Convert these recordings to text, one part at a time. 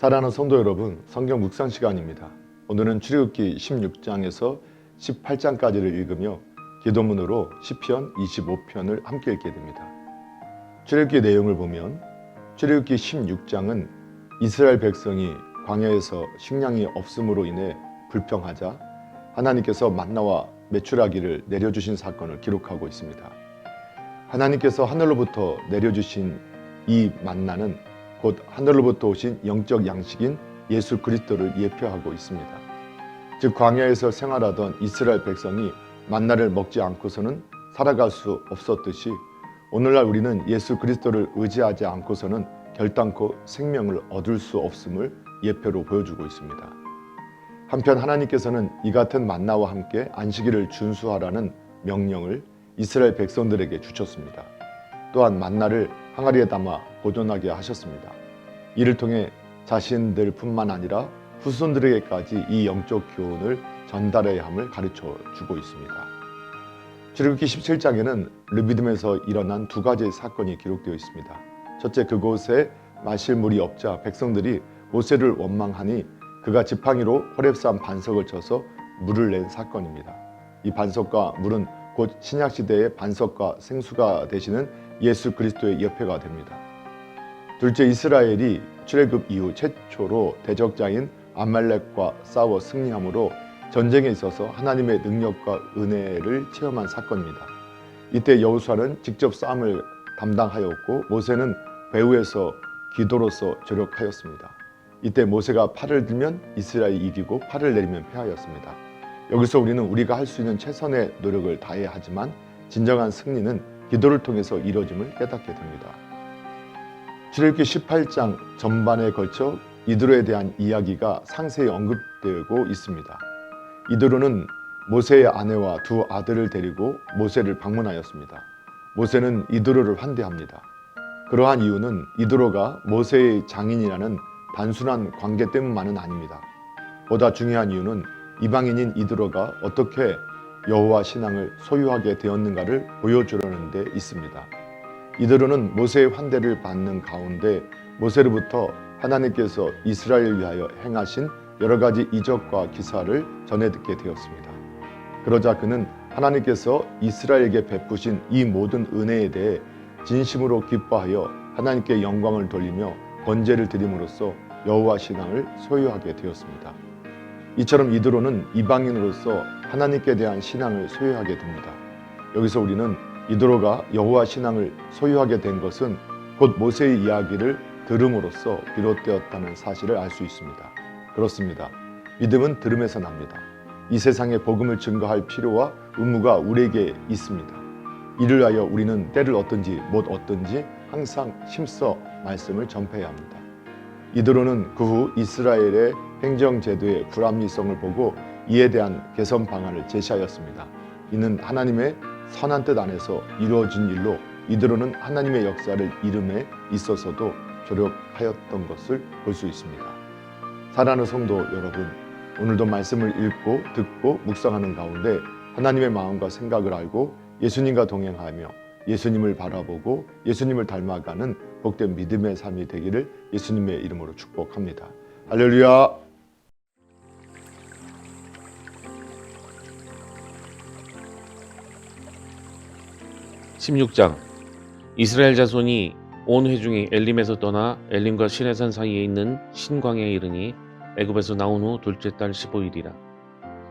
사랑하는 성도 여러분, 성경 묵상 시간입니다. 오늘은 출애굽기 16장에서 18장까지를 읽으며 기도문으로 시편 25편을 함께 읽게 됩니다. 출애굽기 내용을 보면 출애굽기 16장은 이스라엘 백성이 광야에서 식량이 없음으로 인해 불평하자 하나님께서 만나와 메추라기를 내려주신 사건을 기록하고 있습니다. 하나님께서 하늘로부터 내려주신 이 만나는 곧 하늘로부터 오신 영적 양식인 예수 그리스도를 예표하고 있습니다. 즉 광야에서 생활하던 이스라엘 백성이 만나를 먹지 않고서는 살아갈 수 없었듯이 오늘날 우리는 예수 그리스도를 의지하지 않고서는 결단코 생명을 얻을 수 없음을 예표로 보여주고 있습니다. 한편 하나님께서는 이 같은 만나와 함께 안식일을 준수하라는 명령을 이스라엘 백성들에게 주셨습니다. 또한 만나를 항아리에 담아 보존하게 하셨습니다. 이를 통해 자신들뿐만 아니라 후손들에게까지 이 영적 교훈을 전달해야 함을 가르쳐 주고 있습니다. 출애굽기 17장에는 르비딤에서 일어난 두 가지의 사건이 기록되어 있습니다. 첫째, 그곳에 마실 물이 없자 백성들이 모세를 원망하니 그가 지팡이로 호렙산 반석을 쳐서 물을 낸 사건입니다. 이 반석과 물은 곧 신약시대의 반석과 생수가 되시는 예수 그리스도의 예표가 됩니다. 둘째, 이스라엘이 출애굽 이후 최초로 대적자인 아말렉과 싸워 승리함으로 전쟁에 있어서 하나님의 능력과 은혜를 체험한 사건입니다. 이때 여호수아는 직접 싸움을 담당하였고 모세는 배후에서 기도로서 조력하였습니다. 이때 모세가 팔을 들면 이스라엘이 이기고 팔을 내리면 패하였습니다. 여기서 우리는 우리가 할 수 있는 최선의 노력을 다해야 하지만 진정한 승리는 기도를 통해서 이루어짐을 깨닫게 됩니다. 출애굽기 18장 전반에 걸쳐 이드로에 대한 이야기가 상세히 언급되고 있습니다. 이드로는 모세의 아내와 두 아들을 데리고 모세를 방문하였습니다. 모세는 이드로를 환대합니다. 그러한 이유는 이드로가 모세의 장인이라는 단순한 관계 때문만은 아닙니다. 보다 중요한 이유는 이방인인 이드로가 어떻게 여호와 신앙을 소유하게 되었는가를 보여주려는 데 있습니다. 이드로는 모세의 환대를 받는 가운데 모세로부터 하나님께서 이스라엘을 위하여 행하신 여러 가지 이적과 기사를 전해 듣게 되었습니다. 그러자 그는 하나님께서 이스라엘에게 베푸신 이 모든 은혜에 대해 진심으로 기뻐하여 하나님께 영광을 돌리며 번제를 드림으로써 여호와 신앙을 소유하게 되었습니다. 이처럼 이드로는 이방인으로서 하나님께 대한 신앙을 소유하게 됩니다. 여기서 우리는 이드로가 여호와 신앙을 소유하게 된 것은 곧 모세의 이야기를 들음으로써 비롯되었다는 사실을 알 수 있습니다. 그렇습니다. 믿음은 들음에서 납니다. 이 세상에 복음을 증거할 필요와 의무가 우리에게 있습니다. 이를 위하여 우리는 때를 얻든지 못 얻든지 항상 힘써 말씀을 전파해야 합니다. 이드로는 그 후 이스라엘의 행정제도의 불합리성을 보고 이에 대한 개선 방안을 제시하였습니다. 이는 하나님의 선한 뜻 안에서 이루어진 일로 이드로는 하나님의 역사를 이름에 있어서도 조력하였던 것을 볼 수 있습니다. 사랑하는 성도 여러분, 오늘도 말씀을 읽고 듣고 묵상하는 가운데 하나님의 마음과 생각을 알고 예수님과 동행하며 예수님을 바라보고 예수님을 닮아가는 복된 믿음의 삶이 되기를 예수님의 이름으로 축복합니다. 할렐루야. (16장) 이스라엘 자손이 온 회중이 엘림에서 떠나 엘림과 시내산 사이에 있는 신광야에 이르니 애굽에서 나온 후 둘째 달 15일이라.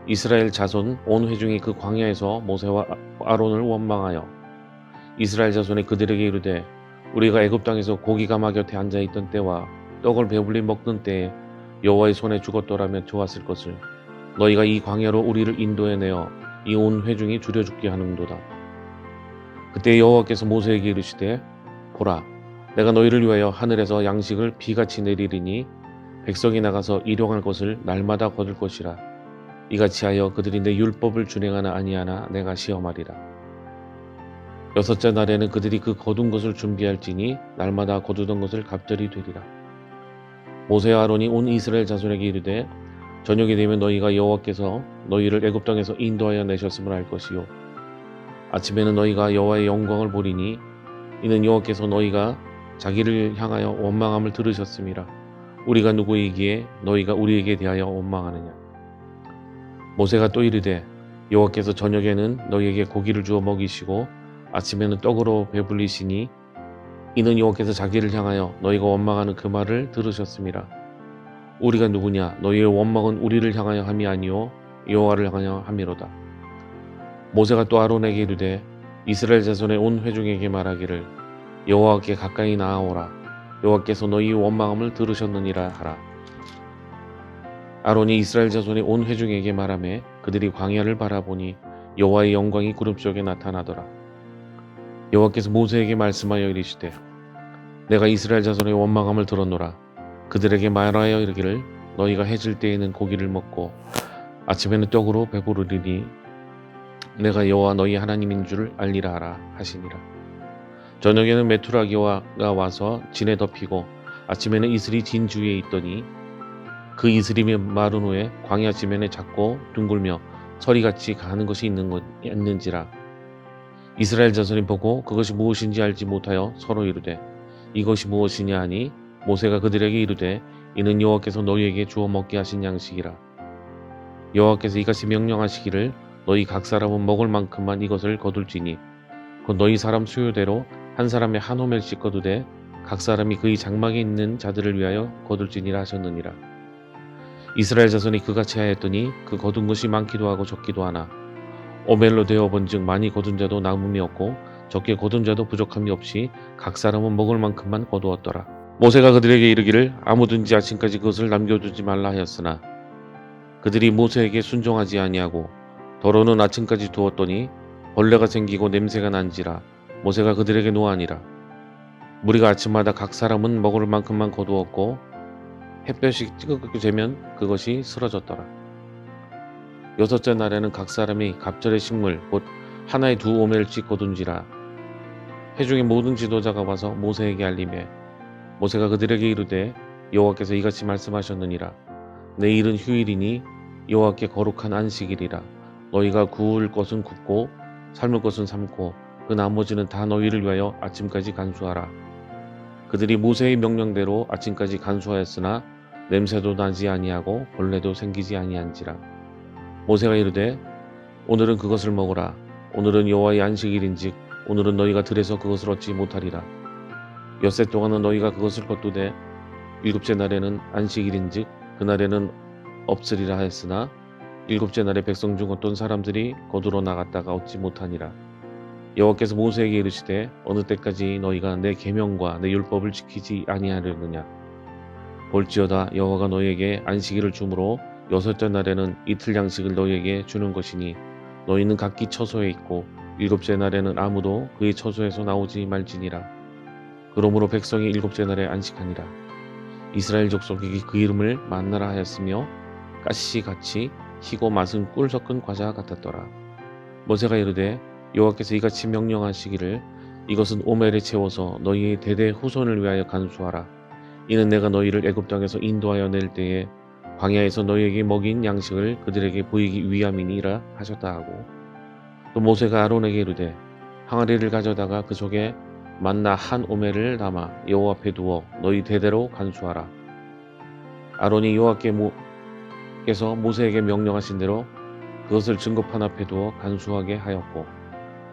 이스라엘 자손 온 회중이 그 광야에서 모세와 아론을 원망하여 이스라엘 자손이 그들에게 이르되 우리가 애굽 땅에서 고기 가마 곁에 앉아 있던 때와 떡을 배불리 먹던 때에 여호와의 손에 죽었더라면 좋았을 것을 너희가 이 광야로 우리를 인도해 내어 이 온 회중이 줄여 죽게 하는도다. 그때 여호와께서 모세에게 이르시되 보라, 내가 너희를 위하여 하늘에서 양식을 비같이 내리리니 백성이 나가서 일용할 것을 날마다 거둘 것이라. 이같이 하여 그들이 내 율법을 준행하나 아니하나 내가 시험하리라. 여섯째 날에는 그들이 그 거둔 것을 준비할지니 날마다 거두던 것을 갑절이 되리라. 모세와 아론이 온 이스라엘 자손에게 이르되 저녁이 되면 너희가 여호와께서 너희를 애굽 땅에서 인도하여 내셨음을 알 것이요 아침에는 너희가 여호와의 영광을 보리니 이는 여호와께서 너희가 자기를 향하여 원망함을 들으셨음이라. 우리가 누구이기에 너희가 우리에게 대하여 원망하느냐. 모세가 또 이르되 여호와께서 저녁에는 너희에게 고기를 주어 먹이시고 아침에는 떡으로 배불리시니 이는 여호와께서 자기를 향하여 너희가 원망하는 그 말을 들으셨음이라. 우리가 누구냐? 너희의 원망은 우리를 향하여 함이 아니요 여호와를 향하여 함이로다. 모세가 또 아론에게 이르되 이스라엘 자손의 온 회중에게 말하기를 여호와께 가까이 나아오라. 여호와께서 너희의 원망함을 들으셨느니라 하라. 아론이 이스라엘 자손의 온 회중에게 말하매 그들이 광야를 바라보니 여호와의 영광이 구름 속에 나타나더라. 여호와께서 모세에게 말씀하여 이르시되 내가 이스라엘 자손의 원망함을 들었노라. 그들에게 말하여 이르기를 너희가 해질 때에는 고기를 먹고 아침에는 떡으로 배부르리니 내가 여호와 너희 하나님인 줄 알리라 하라 하시니라. 저녁에는 메투라기가 와서 진에 덮이고 아침에는 이슬이 진 주위에 있더니 그 이슬이 마른 후에 광야 지면에 작고 둥글며 서리같이 가는 것이 있는지라. 이스라엘 자손이 보고 그것이 무엇인지 알지 못하여 서로 이르되 이것이 무엇이냐 하니 모세가 그들에게 이르되 이는 여호와께서 너희에게 주어 먹게 하신 양식이라. 여호와께서 이같이 명령하시기를 너희 각 사람은 먹을 만큼만 이것을 거둘지니 곧 너희 사람 수요대로 한 사람의 한 호멜씩 거두되 각 사람이 그의 장막에 있는 자들을 위하여 거둘지니라 하셨느니라. 이스라엘 자손이 그같이 하였더니 그 거둔 것이 많기도 하고 적기도 하나 오멜로 되어 본즉 많이 거둔 자도 남음이 없고 적게 거둔 자도 부족함이 없이 각 사람은 먹을 만큼만 거두었더라. 모세가 그들에게 이르기를 아무든지 아침까지 그것을 남겨두지 말라 하였으나 그들이 모세에게 순종하지 아니하고 더러는 아침까지 두었더니 벌레가 생기고 냄새가 난지라. 모세가 그들에게 노하니라. 무리가 아침마다 각 사람은 먹을 만큼만 거두었고 햇볕이 찌그럽게 되면 그것이 쓰러졌더라. 여섯째 날에는 각 사람이 갑절의 식물 곧 하나에 2오멜씩 거둔지라. 회중의 모든 지도자가 와서 모세에게 알리매 모세가 그들에게 이르되 여호와께서 이같이 말씀하셨느니라. 내일은 휴일이니 여호와께 거룩한 안식일이라. 너희가 구울 것은 굽고 삶을 것은 삶고 그 나머지는 다 너희를 위하여 아침까지 간수하라. 그들이 모세의 명령대로 아침까지 간수하였으나 냄새도 나지 아니하고 벌레도 생기지 아니한지라. 모세가 이르되 오늘은 그것을 먹으라. 오늘은 여호와의 안식일인즉 오늘은 너희가 들에서 그것을 얻지 못하리라. 엿새 동안은 너희가 그것을 거두되 일곱째 날에는 안식일인즉 그날에는 없으리라 하였으나 일곱째 날에 백성 중 어떤 사람들이 거두러 나갔다가 얻지 못하니라. 여호와께서 모세에게 이르시되 어느 때까지 너희가 내 계명과 내 율법을 지키지 아니하려느냐. 볼지어다 여호와가 너희에게 안식일을 주므로 여섯째 날에는 이틀 양식을 너희에게 주는 것이니 너희는 각기 처소에 있고 일곱째 날에는 아무도 그의 처소에서 나오지 말지니라. 그러므로 백성이 일곱째 날에 안식하니라. 이스라엘 족속에게 그 이름을 만나라 하였으며 가시같이 희고 맛은 꿀 섞은 과자 같았더라. 모세가 이르되 여호와께서 이같이 명령하시기를 이것은 오멜에 채워서 너희의 대대 후손을 위하여 간수하라. 이는 내가 너희를 애굽 땅에서 인도하여 낼 때에 광야에서 너희에게 먹인 양식을 그들에게 보이기 위함이니라 하셨다 하고 또 모세가 아론에게 이르되 항아리를 가져다가 그 속에 만나 한 오멜을 담아 여호와 앞에 두어 너희 대대로 간수하라. 아론이 여호와께서 모세에게 명령하신 대로 그것을 증거판 앞에 두어 간수하게 하였고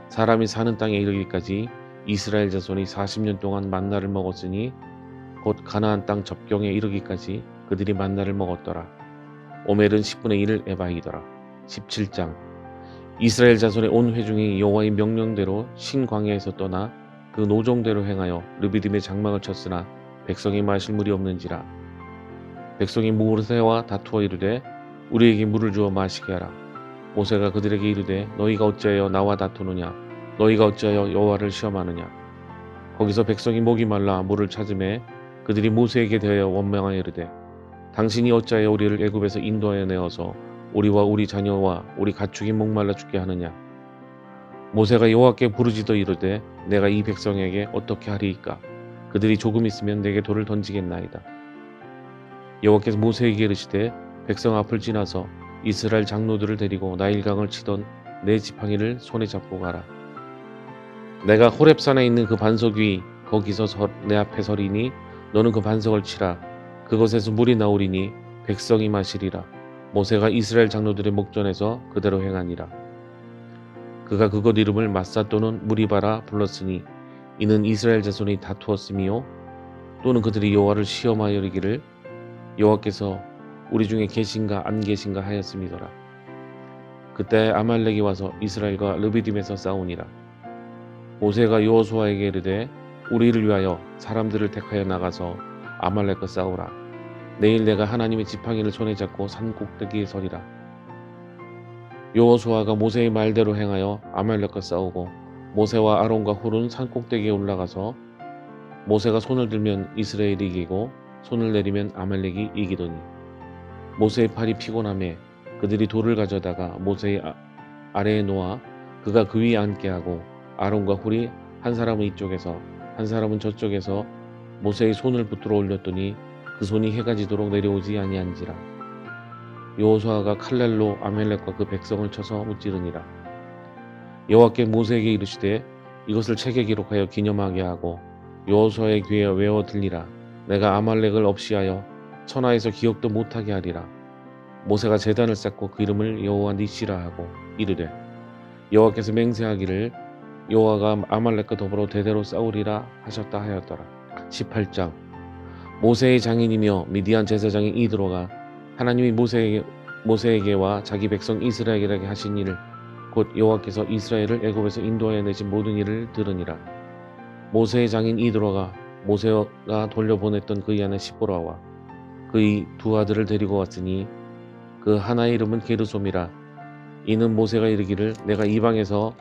사람이 사는 땅에 이르기까지 이스라엘 자손이 40년 동안 만나를 먹었으니 곧 가나안 땅 접경에 이르기까지 그들이 만나를 먹었더라. 오멜은 10분의 1 에바이더라. 17장 이스라엘 자손의 온 회중이 여호와의 명령대로 신광야에서 떠나 그 노종대로 행하여 르비딤의 장막을 쳤으나 백성이 마실 물이 없는지라. 백성이 모세와 다투어 이르되 우리에게 물을 주어 마시게 하라. 모세가 그들에게 이르되 너희가 어찌하여 나와 다투느냐. 너희가 어찌하여 여호와를 시험하느냐. 거기서 백성이 목이 말라 물을 찾으매 그들이 모세에게 대하여 원망하여 이르되 당신이 어찌하여 우리를 애굽에서 인도하여 내어서 우리와 우리 자녀와 우리 가축이 목말라 죽게 하느냐. 모세가 여호와께 부르짖어 이르되 내가 이 백성에게 어떻게 하리이까. 그들이 조금 있으면 내게 돌을 던지겠나이다. 여호와께서 모세에게 이르시되 백성 앞을 지나서 이스라엘 장로들을 데리고 나일강을 치던 내 지팡이를 손에 잡고 가라. 내가 호렙산에 있는 그 반석 위 거기서 내 앞에 서리니 너는 그 반석을 치라. 그것에서 물이 나오리니 백성이 마시리라. 모세가 이스라엘 장로들의 목전에서 그대로 행하니라. 그가 그곳 이름을 마사 또는 무리바라 불렀으니 이는 이스라엘 자손이 다투었음이요 또는 그들이 여호와를 시험하여 이르기를 여호와께서 우리 중에 계신가 안 계신가 하였음이더라. 그때 아말렉이 와서 이스라엘과 르비딤에서 싸우니라. 모세가 여호수아에게 이르되 우리를 위하여 사람들을 택하여 나가서 아말렉과 싸우라. 내일 내가 하나님의 지팡이를 손에 잡고 산 꼭대기에 서리라. 여호수아가 모세의 말대로 행하여 아말렉과 싸우고 모세와 아론과 훌은 산 꼭대기에 올라가서 모세가 손을 들면 이스라엘이 이기고 손을 내리면 아말렉이 이기더니 모세의 팔이 피곤하매 그들이 돌을 가져다가 모세의 아래에 놓아 그가 그 위에 앉게 하고 아론과 훌이 한 사람은 이쪽에서 한 사람은 저쪽에서 모세의 손을 붙들어 올렸더니 그 손이 해가 지도록 내려오지 아니한지라. 여호수아가 칼날로 아말렉과 그 백성을 쳐서 무찌르니라. 여호와께 모세에게 이르시되 이것을 책에 기록하여 기념하게 하고 여호수아의 귀에 외워 들리라. 내가 아말렉을 없이하여 천하에서 기억도 못하게 하리라. 모세가 제단을 쌓고 그 이름을 여호와 니시라 하고 이르되 여호와께서 맹세하기를 여호와가 아말렉과 더불어 대대로 싸우리라 하셨다 하였더라. 18장. 모세의 장인이며 미디안 제사장인 이드로가 하나님이 모세에게와 자기 백성 이스라엘에게 하신 일을 곧 여호와께서 이스라엘을 애굽에서 인도하여 내신 모든 일을 들으니라. 모세의 장인 이드로가 모세가 돌려보냈던 그의 아내 시보라와 그의 두 아들을 데리고 왔으니 그 하나의 이름은 게르솜이라. 이는 모세가 이르기를 내가 이방에서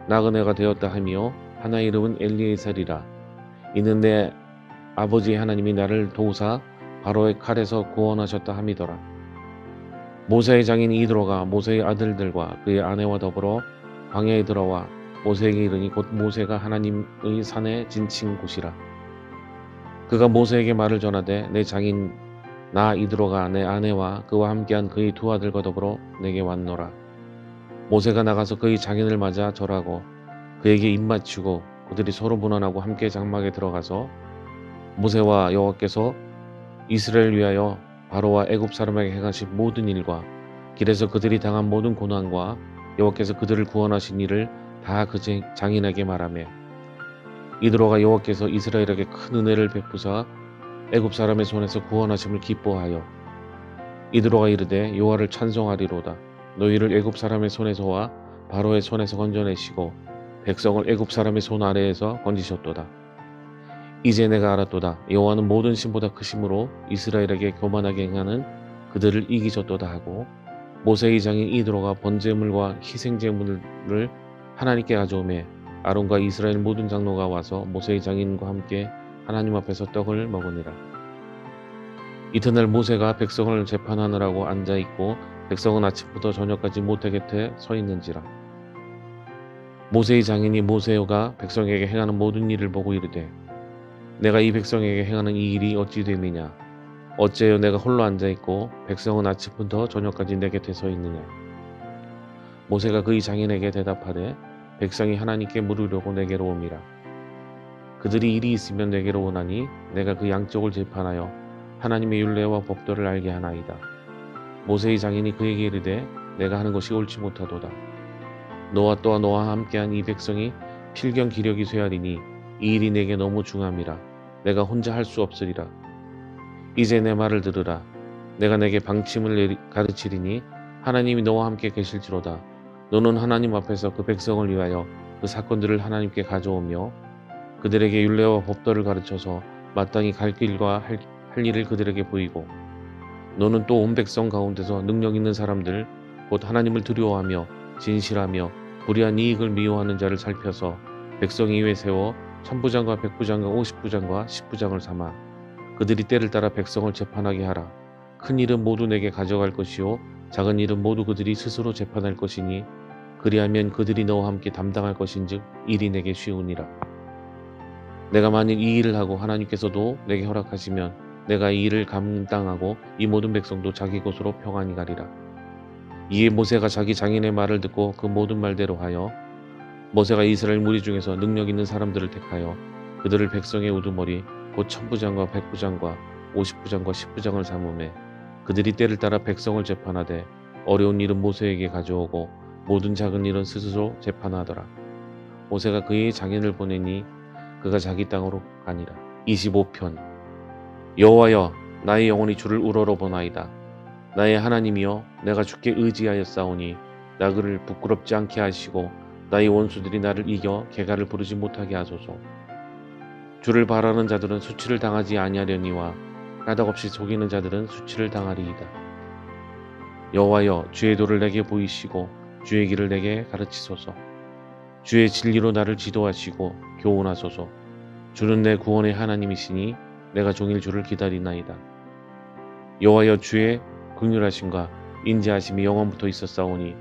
나그네가 되었다 하며 하나의 이름은 엘리에셀이라. 이는 내 아버지 하나님이 나를 도우사 바로의 칼에서 구원하셨다 함이더라. 모세의 장인 이드로가 모세의 아들들과 그의 아내와 더불어 광야에 들어와 모세에게 이르니 곧 모세가 하나님의 산에 진친 곳이라. 그가 모세에게 말을 전하되 내 장인 나 이드로가 내 아내와 그와 함께한 그의 두 아들과 더불어 내게 왔노라. 모세가 나가서 그의 장인을 맞아 절하고 그에게 입맞추고 그들이 서로 문안하고 함께 장막에 들어가서 모세와 여호와께서 이스라엘을 위하여 바로와 애굽 사람에게 행하신 모든 일과 길에서 그들이 당한 모든 고난과 여호와께서 그들을 구원하신 일을 다 그 장인에게 말하며 이드로가 여호와께서 이스라엘에게 큰 은혜를 베푸사 애굽 사람의 손에서 구원하심을 기뻐하여 이드로가 이르되 여호와를 찬송하리로다. 너희를 애굽 사람의 손에서와 바로의 손에서 건져내시고 백성을 애굽 사람의 손 아래에서 건지셨도다. 이제 내가 알았도다. 여호와는 모든 신보다 크심으로 이스라엘에게 교만하게 행하는 그들을 이기셨도다 하고 모세의 장인 이드로가 번제물과 희생제물을 하나님께 가져오매 아론과 이스라엘 모든 장로가 와서 모세의 장인과 함께 하나님 앞에서 떡을 먹으니라. 이튿날 모세가 백성을 재판하느라고 앉아있고 백성은 아침부터 저녁까지 모태 곁에 서 있는지라. 모세의 장인이 모세가 백성에게 행하는 모든 일을 보고 이르되 내가 이 백성에게 행하는 이 일이 어찌 됨이냐. 어째요 내가 홀로 앉아있고 백성은 아침부터 저녁까지 내 곁에 서 있느냐. 모세가 그의 장인에게 대답하되 백성이 하나님께 물으려고 내게로 옴이라. 그들이 일이 있으면 내게로 오나니 내가 그 양쪽을 재판하여 하나님의 율례와 법도를 알게 하나이다. 모세의 장인이 그에게 이르되 내가 하는 것이 옳지 못하도다. 너와 또한 너와 함께한 이 백성이 필경 기력이 쇠하리니 이 일이 내게 너무 중함이라. 내가 혼자 할 수 없으리라. 이제 내 말을 들으라. 내가 내게 방침을 가르치리니 하나님이 너와 함께 계실지로다. 너는 하나님 앞에서 그 백성을 위하여 그 사건들을 하나님께 가져오며 그들에게 율례와 법도를 가르쳐서 마땅히 갈 길과 할 일을 그들에게 보이고 너는 또 온 백성 가운데서 능력 있는 사람들 곧 하나님을 두려워하며 진실하며 불의한 이익을 미워하는 자를 살펴서 백성 이외에 세워 천부장과 백부장과 50부장과 10부장을 삼아 그들이 때를 따라 백성을 재판하게 하라. 큰 일은 모두 내게 가져갈 것이요 작은 일은 모두 그들이 스스로 재판할 것이니 그리하면 그들이 너와 함께 담당할 것인즉 일이 내게 쉬우니라. 내가 만일 이 일을 하고 하나님께서도 내게 허락하시면 내가 이 일을 감당하고 이 모든 백성도 자기 곳으로 평안히 가리라. 이에 모세가 자기 장인의 말을 듣고 그 모든 말대로 하여 모세가 이스라엘 무리 중에서 능력 있는 사람들을 택하여 그들을 백성의 우두머리 곧 천부장과 백부장과 50부장과 10부장을 삼음해 그들이 때를 따라 백성을 재판하되 어려운 일은 모세에게 가져오고 모든 작은 일은 스스로 재판하더라. 모세가 그의 장인을 보내니 그가 자기 땅으로 가니라. 25편. 여호와여, 나의 영혼이 주를 우러러보나이다. 나의 하나님이여, 내가 주께 의지하였사오니 나그를 부끄럽지 않게 하시고 나의 원수들이 나를 이겨 개가를 부르지 못하게 하소서. 주를 바라는 자들은 수치를 당하지 아니하려니와 까닭없이 속이는 자들은 수치를 당하리이다. 여호와여, 주의 도를 내게 보이시고 주의 길을 내게 가르치소서. 주의 진리로 나를 지도하시고 교훈하소서. 주는 내 구원의 하나님이시니 내가 종일 주를 기다리나이다. 여호와여, 주의 긍휼하심과 인자하심이 영원부터 있었사오니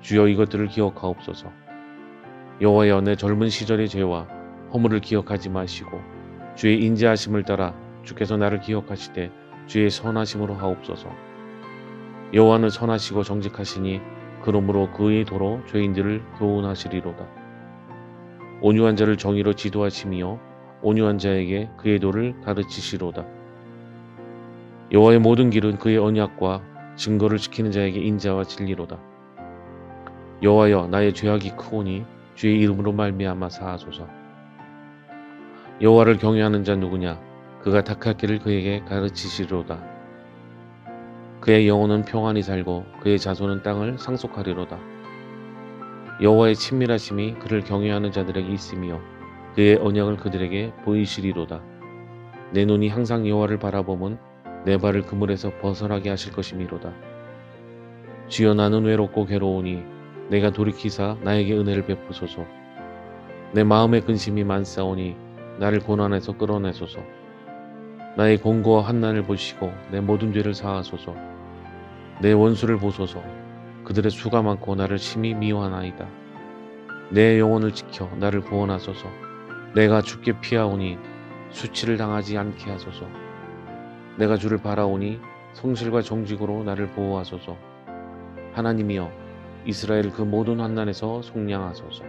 주여 이것들을 기억하옵소서. 여호와여, 내 젊은 시절의 죄와 허물을 기억하지 마시고 주의 인자하심을 따라 주께서 나를 기억하시되 주의 선하심으로 하옵소서. 여호와는 선하시고 정직하시니 그러므로 그의 도로 죄인들을 교훈하시리로다. 온유한 자를 정의로 지도하시며 온유한 자에게 그의 도를 가르치시로다. 여호와의 모든 길은 그의 언약과 증거를 지키는 자에게 인자와 진리로다. 여호와여, 나의 죄악이 크오니 주의 이름으로 말미암아 사하소서. 여호와를 경외하는 자 누구냐? 그가 택할 길을 그에게 가르치시리로다. 그의 영혼은 평안히 살고 그의 자손은 땅을 상속하리로다. 여호와의 친밀하심이 그를 경외하는 자들에게 있으며 그의 언약을 그들에게 보이시리로다. 내 눈이 항상 여호와를 바라보면 내 발을 그물에서 벗어나게 하실 것이미로다. 주여, 나는 외롭고 괴로우니 내가 돌이키사 나에게 은혜를 베푸소서. 내 마음의 근심이 많사오니 나를 고난에서 끌어내소서. 나의 공고와 환난을 보시고 내 모든 죄를 사하소서. 내 원수를 보소서. 그들의 수가 많고 나를 심히 미워하나이다. 내 영혼을 지켜 나를 구원하소서. 내가 주께 피하오니 수치를 당하지 않게 하소서. 내가 주를 바라오니 성실과 정직으로 나를 보호하소서. 하나님이여, 이스라엘 그 모든 환난에서 속량하소서.